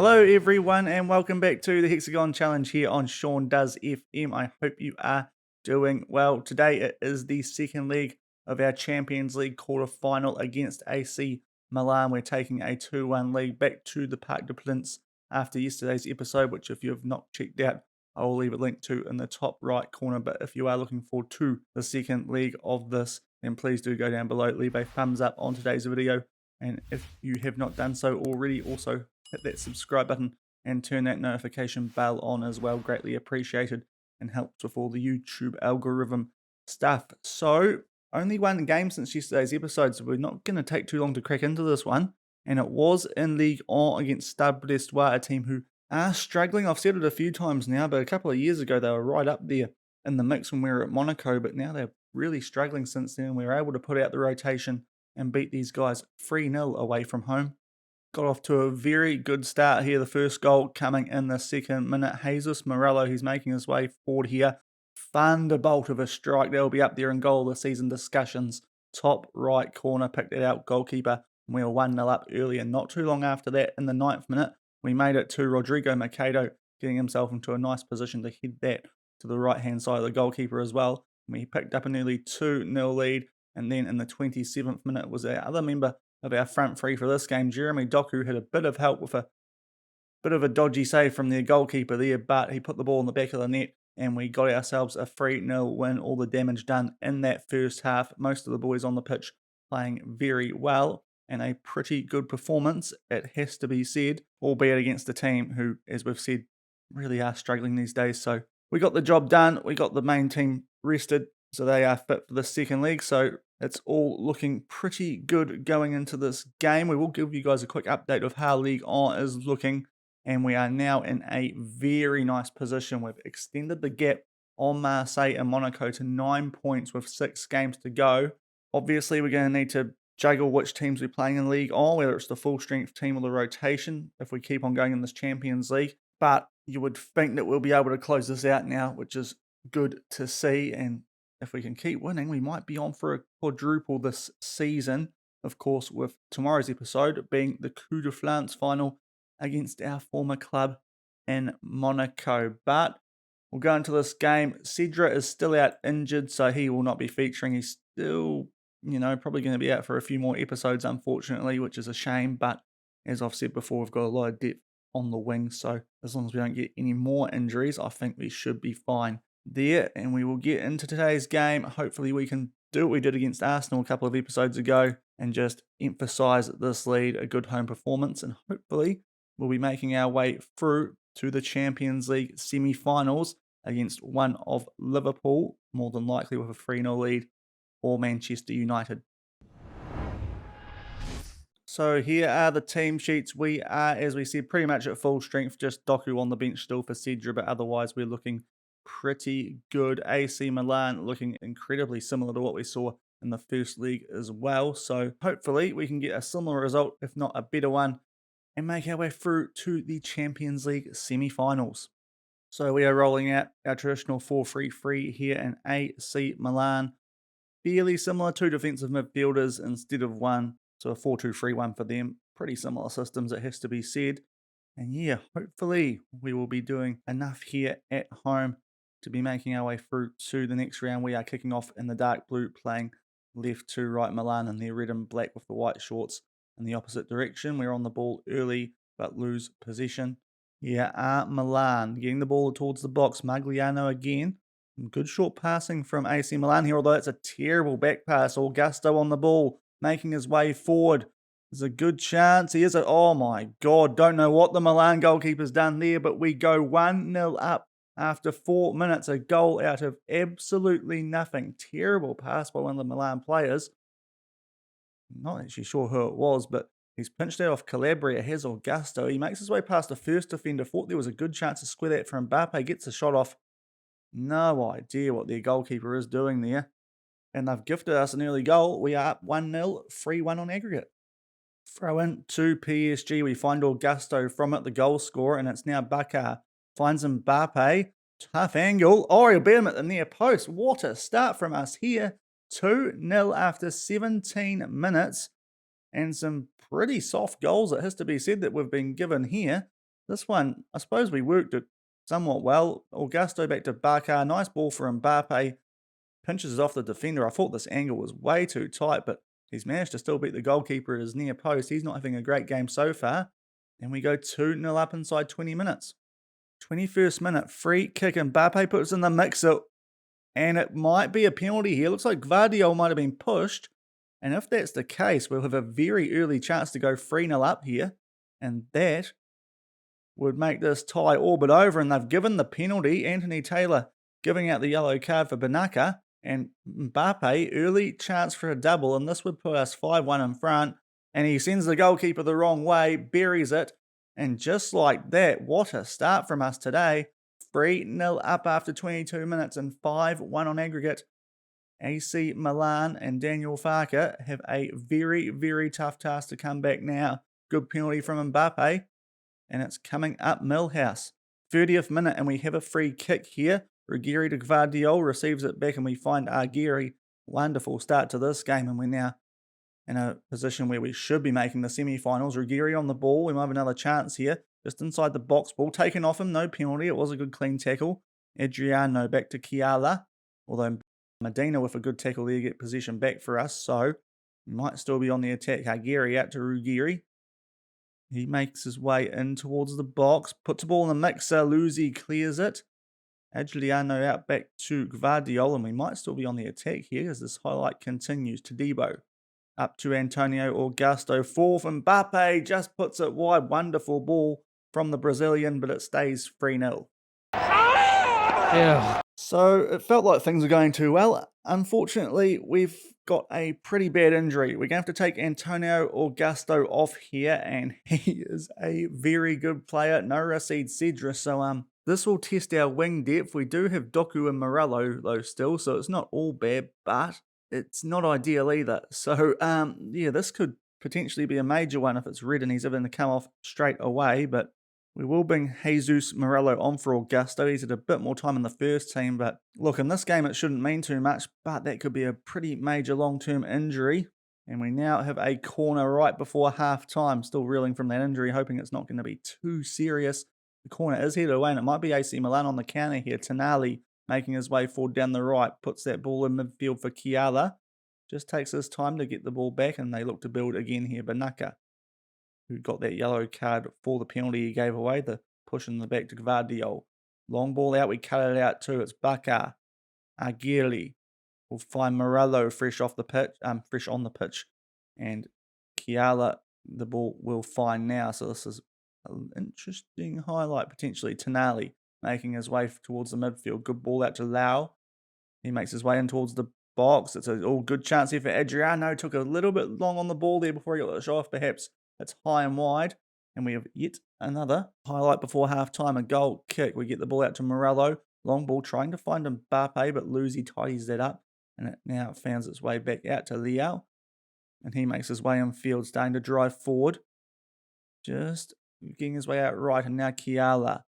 Hello everyone and welcome back to the Hexagon Challenge here on Shaun Does FM. I hope you are doing well. Today it is the second leg of our Champions League quarter-final against AC Milan. We're taking a 2-1 lead back to the Parc de Prince after yesterday's episode, which if you have not checked out, I will leave a link to in the top right corner. But if you are looking forward to the second leg of this, then please do go down below, leave a thumbs up on today's video. And if you have not done so already, also hit that subscribe button and turn that notification bell on as well. Greatly appreciated and helps with all the YouTube algorithm stuff. So, only one game since yesterday's episode, so we're not going to take too long to crack into this one. And it was in Ligue 1 against Stade Brestois, a team who are struggling. I've said it a few times now, but a couple of years ago they were right up there in the mix when we were at Monaco, but now they're really struggling since then. We were able to put out the rotation and beat these guys 3-0 away from home. Got off to a very good start here. The first goal coming in the second minute. Jesus Morello, he's making his way forward here. Thunderbolt of a strike. They'll be up there in goal of the season discussions. Top right corner, picked it out, goalkeeper. And we were 1-0 up earlier. Not too long after that, in the 9th minute, we made it to Rodrigo Mercado, getting himself into a nice position to head that to the right-hand side of the goalkeeper as well. We picked up a nearly 2-0 lead. And then in the 27th minute was our other member of our front three for this game. Jeremy Doku had a bit of help with a bit of a dodgy save from their goalkeeper there, but he put the ball in the back of the net and we got ourselves a 3-0 win. All the damage done in that first half. Most of the boys on the pitch playing very well and a pretty good performance, it has to be said, albeit against a team who, as we've said, really are struggling these days. So we got the job done. We got the main team rested, so they are fit for the second leg. So it's all looking pretty good going into this game. We will give you guys a quick update of how Ligue 1 is looking. And we are now in a very nice position. We've extended the gap on Marseille and Monaco to 9 points with 6 games to go. Obviously, we're going to need to juggle which teams we're playing in Ligue 1, whether it's the full strength team or the rotation, if we keep on going in this Champions League. But you would think that we'll be able to close this out now, which is good to see. And if we can keep winning, we might be on for a quadruple this season. Of course, with tomorrow's episode being the Coup de France final against our former club in Monaco. But we'll go into this game. Cedra is still out injured, so he will not be featuring. He's still, probably going to be out for a few more episodes, unfortunately, which is a shame. But as I've said before, we've got a lot of depth on the wing. So as long as we don't get any more injuries, I think we should be fine there. And we will get into today's game. Hopefully we can do what we did against Arsenal a couple of episodes ago and just emphasize this lead, a good home performance, and hopefully we'll be making our way through to the Champions League semi-finals against one of Liverpool, more than likely with a 3-0 lead, or Manchester United. So here are the team sheets. We are, as we said, pretty much at full strength, just Doku on the bench still for Cedra, but otherwise we're looking pretty good. AC Milan looking incredibly similar to what we saw in the first league as well. So hopefully we can get a similar result, if not a better one, and make our way through to the Champions League semi-finals. So we are rolling out our traditional 4-3-3 here in AC Milan. Fairly similar, 2 defensive midfielders instead of 1. So a 4-2-3-1 for them. Pretty similar systems, it has to be said. And yeah, hopefully we will be doing enough here at home to be making our way through to the next round. We are kicking off in the dark blue, playing left to right Milan, and they're red and black with the white shorts in the opposite direction. We're on the ball early, but lose possession. Here are Milan getting the ball towards the box. Magliano again. Good short passing from AC Milan here, although it's a terrible back pass. Augusto on the ball, making his way forward. There's a good chance. Oh my God, don't know what the Milan goalkeeper's done there, but we go 1-0 up after 4 minutes. A goal out of absolutely nothing. Terrible pass by one of the Milan players. Not actually sure who it was, but he's pinched out off Calabria. Here's Augusto. He makes his way past the first defender. Thought there was a good chance to square that for Mbappe. Gets a shot off. No idea what their goalkeeper is doing there. And they've gifted us an early goal. We are up 1-0, 3-1 on aggregate. Throw in to PSG. We find Augusto from it, the goal scorer, and it's now Bakar. Finds Mbappe. Tough angle. Oh, he'll beat him at the near post. What a start from us here. 2-0 after 17 minutes. And some pretty soft goals, it has to be said, that we've been given here. This one, I suppose we worked it somewhat well. Augusto back to Barca. Nice ball for Mbappe. Pinches it off the defender. I thought this angle was way too tight, but he's managed to still beat the goalkeeper at his near post. He's not having a great game so far. And we go 2-0 up inside 20 minutes. 21st minute, free kick. Mbappe puts in the mixer. And it might be a penalty here. Looks like Gvardiol might have been pushed. And if that's the case, we'll have a very early chance to go 3-0 up here. And that would make this tie all but over. And they've given the penalty. Anthony Taylor giving out the yellow card for Banaka. And Mbappe, early chance for a double. And this would put us 5-1 in front. And he sends the goalkeeper the wrong way, buries it. And just like that, what a start from us today. 3-0 up after 22 minutes and 5-1 on aggregate. AC Milan and Daniel Farke have a very, very tough task to come back now. Good penalty from Mbappe. And it's coming up Millhouse. 30th minute and we have a free kick here. Ruggieri to Gvardiol receives it back and we find Argueri. Wonderful start to this game and we're now in a position where we should be making the semi-finals. Ruggieri on the ball. We might have another chance here. Just inside the box. Ball taken off him. No penalty. It was a good clean tackle. Adriano back to Chiala. Although Medina with a good tackle there get possession back for us. So we might still be on the attack. Argueri out to Ruggieri. He makes his way in towards the box. Puts the ball in the mixer. Luzi clears it. Adriano out back to Gvardiol. And we might still be on the attack here as this highlight continues to Debo. Up to Antonio Augusto. Fourth, Mbappe just puts it wide. Wonderful ball from the Brazilian, but it stays 3-0. Yeah. So it felt like things were going too well. Unfortunately, we've got a pretty bad injury. We're going to have to take Antonio Augusto off here, and he is a very good player. No Racine Cedra, so this will test our wing depth. We do have Doku and Morello, though, still, so it's not all bad, but it's not ideal either. So, yeah, this could potentially be a major one if it's red and he's having to come off straight away. But we will bring Jesus Morello on for Augusto. He's had a bit more time in the first team. But look, in this game, it shouldn't mean too much. But that could be a pretty major long-term injury. And we now have a corner right before half-time. Still reeling from that injury, hoping it's not going to be too serious. The corner is headed away, and it might be AC Milan on the counter here. Tonali making his way forward down the right, puts that ball in midfield for Chiala. Just takes his time to get the ball back, and they look to build again here. Banaka, who got that yellow card for the penalty he gave away, the push in the back to Gvardiol. Long ball out, we cut it out too. It's Bakar. Aguirre will find Morello fresh on the pitch. And Chiala, the ball will find now. So this is an interesting highlight potentially. Tonali making his way towards the midfield. Good ball out to Lau. He makes his way in towards the box. It's an all good chance here for Adriano. Took a little bit long on the ball there before he got the shot off. Perhaps it's high and wide. And we have yet another highlight before half-time. A goal kick. We get the ball out to Morello. Long ball trying to find Mbappe, but Luzi tidies that up. And it now finds its way back out to Leao. And he makes his way in field, starting to drive forward. Just getting his way out right. And now Chiala.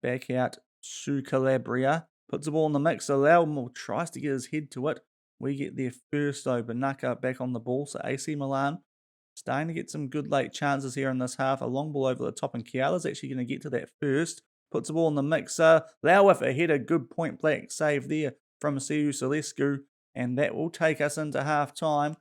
Back out to Calabria. Puts the ball in the mix. Leao tries to get his head to it. We get there first though. Banaka back on the ball. So AC Milan starting to get some good late chances here in this half. A long ball over the top. And Chiala's actually going to get to that first. Puts the ball in the mixer. Leao with a header. Good point blank save there from Siu Celescu. And that will take us into half time.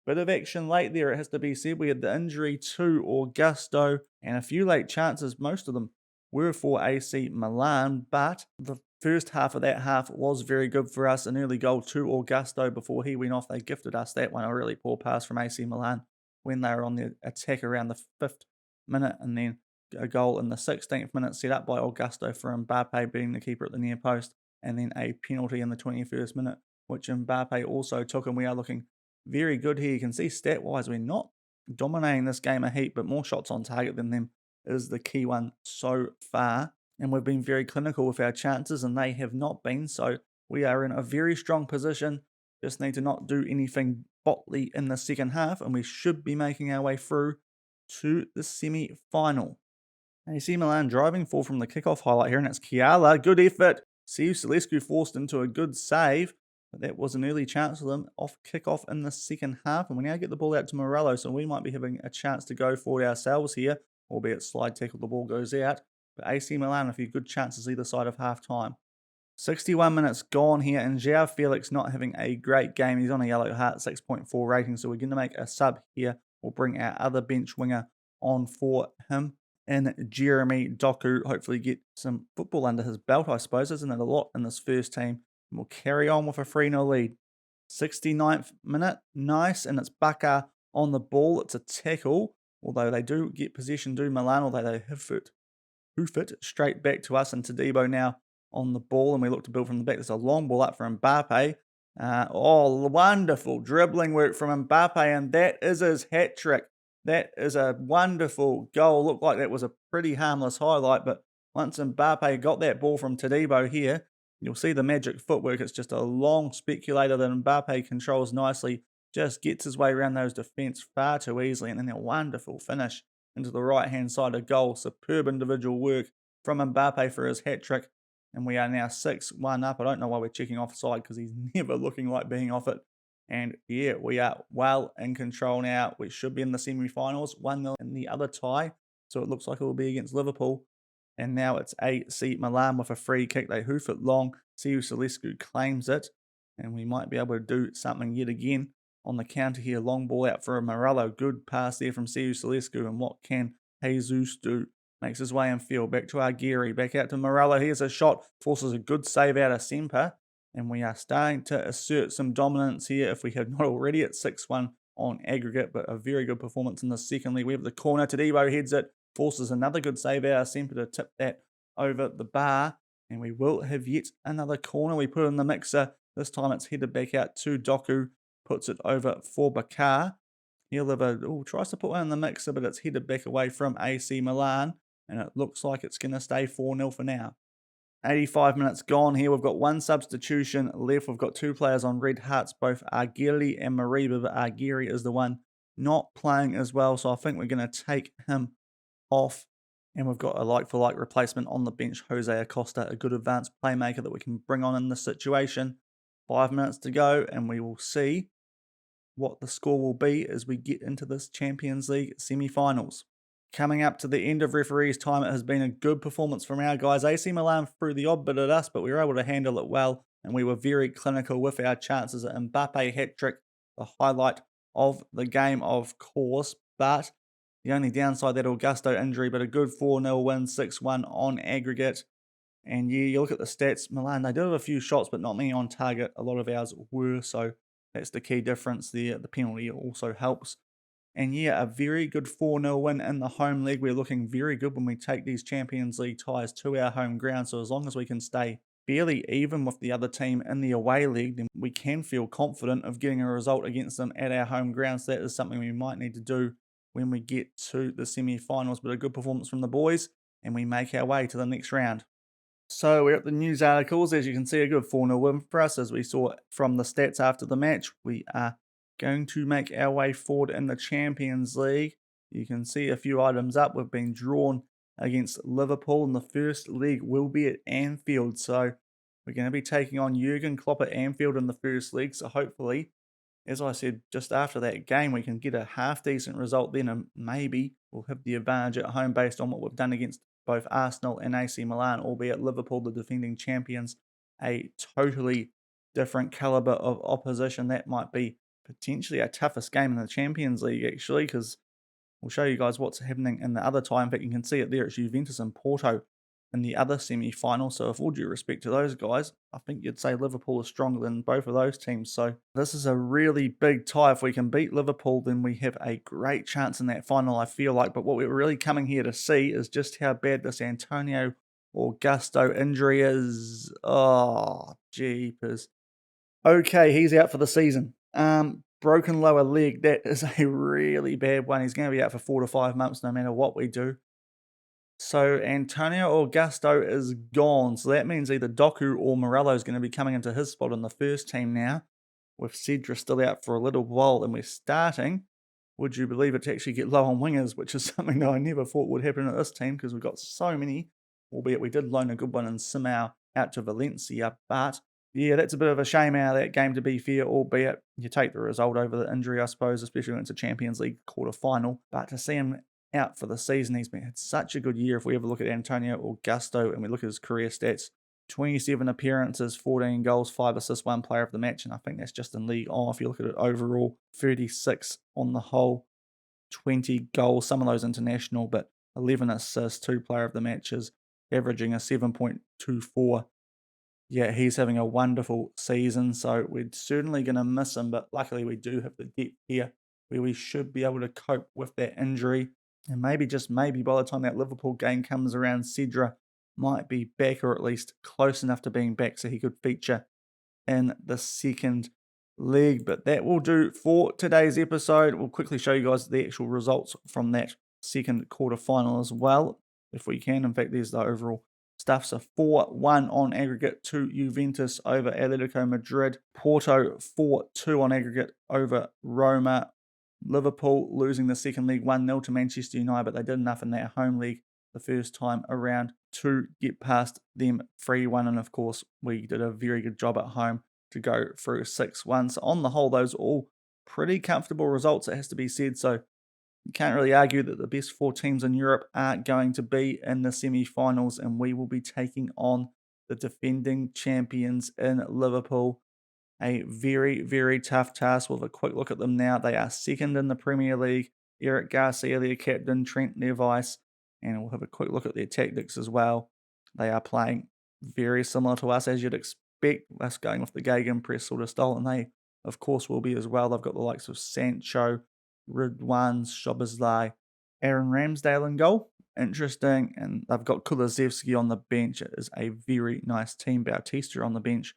Bit of action late there, it has to be said. We had the injury to Augusto and a few late chances. Most of them were for AC Milan, but the first half of that half was very good for us. An early goal to Augusto before he went off. They gifted us that one. A really poor pass from AC Milan when they were on the attack around the 5th minute, and then a goal in the 16th minute set up by Augusto for Mbappe beating the keeper at the near post, and then a penalty in the 21st minute, which Mbappe also took, and we are looking very good here. You can see stat-wise we're not dominating this game a heap, but more shots on target than them is the key one so far. And we've been very clinical with our chances, and they have not been. So we are in a very strong position. Just need to not do anything botley in the second half, and we should be making our way through to the semi-final. AC Milan driving forward from the kickoff highlight here, and it's Chiala. Good effort. Siu Celescu forced into a good save. But that was an early chance for them off kickoff in the second half. And we now get the ball out to Morello, so we might be having a chance to go forward ourselves here. albeit slide tackle, the ball goes out. But AC Milan, a few good chances either side of half time. 61 minutes gone here, and João Felix not having a great game. He's on a yellow heart, 6.4 rating, so we're going to make a sub here. We'll bring our other bench winger on for him. And Jeremy Doku, hopefully get some football under his belt, I suppose. Isn't it a lot in this first team? And we'll carry on with a 3-0 lead. 69th minute, nice, and it's Baka on the ball. It's a tackle, although they do get possession, do Milan, although they hoof it straight back to us, and Todibo now on the ball, and we look to build from the back. There's a long ball up for Mbappe. Wonderful dribbling work from Mbappe, and that is his hat trick. That is a wonderful goal. Looked like that was a pretty harmless highlight, but once Mbappe got that ball from Todibo here, you'll see the magic footwork. It's just a long speculator that Mbappe controls nicely, just gets his way around those defence far too easily, and then a wonderful finish into the right-hand side of goal. Superb individual work from Mbappe for his hat trick. And we are now 6-1 up. I don't know why we're checking offside because he's never looking like being off it. And yeah, we are well in control now. We should be in the semi-finals. 1-0 in the other tie. So it looks like it will be against Liverpool. And now it's AC Milan with a free kick. They hoof it long. Siu Celescu claims it. And we might be able to do something yet again on the counter here. Long ball out for Morello. Good pass there from Siu Celescu. And what can Jesus do? Makes his way in field. Back to Argueri. Back out to Morello. Here's a shot. Forces a good save out of Semper. And we are starting to assert some dominance here if we have not already at 6-1 on aggregate. But a very good performance in the second league. We have the corner. Todibo heads it. Forces another good save out of Semper to tip that over the bar. And we will have yet another corner. We put in the mixer. This time it's headed back out to Doku. Puts it over for Bakar. He'll have tries to put one in the mixer, but it's headed back away from AC Milan. And it looks like it's going to stay 4-0 for now. 85 minutes gone here. We've got one substitution left. We've got two players on red hearts, both Argueri and Mariba, but Argueri is the one not playing as well. So I think we're going to take him off. And we've got a like-for-like replacement on the bench, Jose Acosta, a good advanced playmaker that we can bring on in this situation. 5 minutes to go, and we will see what the score will be as we get into this Champions League semi-finals. Coming up to the end of referees' time, it has been a good performance from our guys. AC Milan threw the odd bit at us, but we were able to handle it well, and we were very clinical with our chances. Mbappe hat-trick, the highlight of the game, of course, but the only downside, that Augusto injury, but a good 4-0 win, 6-1 on aggregate. And yeah, you look at the stats, Milan, they did have a few shots, but not many on target. A lot of ours were, so that's the key difference there. The penalty also helps. And yeah, a very good 4-0 win in the home leg. We're looking very good when we take these Champions League ties to our home ground. So as long as we can stay fairly even with the other team in the away leg, then we can feel confident of getting a result against them at our home ground. So that is something we might need to do when we get to the semi-finals. But a good performance from the boys, and we make our way to the next round. So we're at the news articles. As you can see, a good 4-0 win for us. As we saw from the stats after the match, we are going to make our way forward in the Champions League. You can see a few items up. We've been drawn against Liverpool, and the first leg will be at Anfield. So we're going to be taking on Jurgen Klopp at Anfield in the first leg. So hopefully, as I said, just after that game, we can get a half-decent result then, and maybe we'll have the advantage at home based on what we've done against both Arsenal and AC Milan, albeit Liverpool, the defending champions, a totally different calibre of opposition. That might be potentially our toughest game in the Champions League, actually, because we'll show you guys what's happening in the other tie. In fact, you can see it there. It's Juventus and Porto in the other semi-final. So with all due respect to those guys, I think you'd say Liverpool is stronger than both of those teams. So this is a really big tie. If we can beat Liverpool, then we have a great chance in that final, I feel like. But what we're really coming here to see is just how bad this Antonio Augusto injury is. Oh, jeepers. Okay, he's out for the season. Broken lower leg, that is a really bad one. He's going to be out for 4 to 5 months no matter what we do. So Antonio Augusto is gone. So that means either Doku or Morello is going to be coming into his spot in the first team now, with Cedra still out for a little while. And we're starting, would you believe it, to actually get low on wingers, which is something that I never thought would happen at this team because we've got so many, albeit we did loan a good one in Simao out to Valencia. But yeah, that's a bit of a shame out of that game, to be fair, albeit you take the result over the injury, I suppose, especially when it's a Champions League quarter-final. But to see him out for the season. He's been had such a good year. If we ever look at Antonio Augusto and we look at his career stats, 27 appearances, 14 goals, 5 assists, 1 player of the match, and I think that's just in League. If you look at it overall, 36 on the whole, 20 goals, some of those international, but 11 assists, 2 player of the matches, averaging a 7.24. Yeah, he's having a wonderful season, so we're certainly going to miss him, but luckily we do have the depth here where we should be able to cope with that injury. And maybe, just maybe, by the time that Liverpool game comes around, Cedra might be back, or at least close enough to being back so he could feature in the second leg. But that will do for today's episode. We'll quickly show you guys the actual results from that second quarter final as well, if we can. In fact, there's the overall stuff. So 4-1 on aggregate to Juventus over Atletico Madrid. Porto 4-2 on aggregate over Roma. Liverpool losing the second leg 1-0 to Manchester United, but they did enough in that home league the first time around to get past them 3-1. And of course, we did a very good job at home to go through 6-1. So on the whole, those are all pretty comfortable results, it has to be said. So you can't really argue that the best 4 teams in Europe are going to be in the semi-finals, and we will be taking on the defending champions in Liverpool. A very, very tough task. We'll have a quick look at them now. They are second in the Premier League. Eric Garcia, their captain, Trent, their vice, and we'll have a quick look at their tactics as well. They are playing very similar to us, as you'd expect, us going with the gegenpress sort of style, and they, of course, will be as well. They've got the likes of Sancho, Ridwan, Szoboszlai, Aaron Ramsdale in goal. Interesting. And they've got Kulusevski on the bench. It is a very nice team. Bautista on the bench.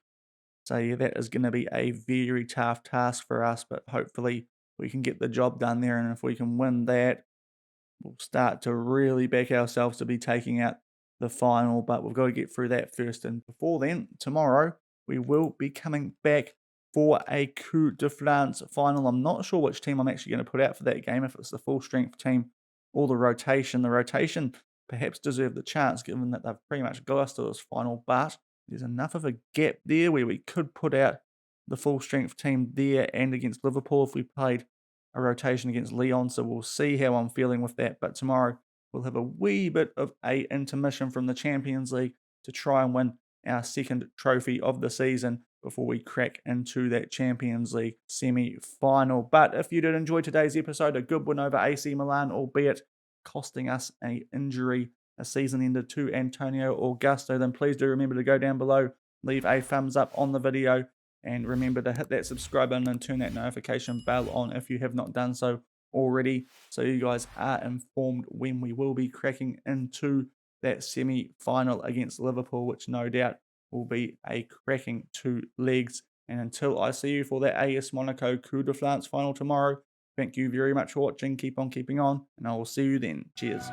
So yeah, that is going to be a very tough task for us, but hopefully we can get the job done there. And if we can win that, we'll start to really back ourselves to be taking out the final. But we've got to get through that first. And before then, tomorrow, we will be coming back for a Coupe de France final. I'm not sure which team I'm actually going to put out for that game, if it's the full strength team or the rotation. The rotation perhaps deserve the chance, given that they've pretty much got us to this final, but there's enough of a gap there where we could put out the full strength team there and against Liverpool if we played a rotation against Lyon. So we'll see how I'm feeling with that. But tomorrow we'll have a wee bit of a intermission from the Champions League to try and win our second trophy of the season before we crack into that Champions League semi-final. But if you did enjoy today's episode, a good win over AC Milan, albeit costing us an injury, a season ender to Antonio Augusto, then please do remember to go down below, leave a thumbs up on the video, and remember to hit that subscribe button and turn that notification bell on if you have not done so already, so you guys are informed when we will be cracking into that semi-final against Liverpool, which no doubt will be a cracking 2 legs. And until I see you for that AS Monaco Coupe de France final tomorrow, thank you very much for watching. Keep on keeping on, and I will see you then. Cheers.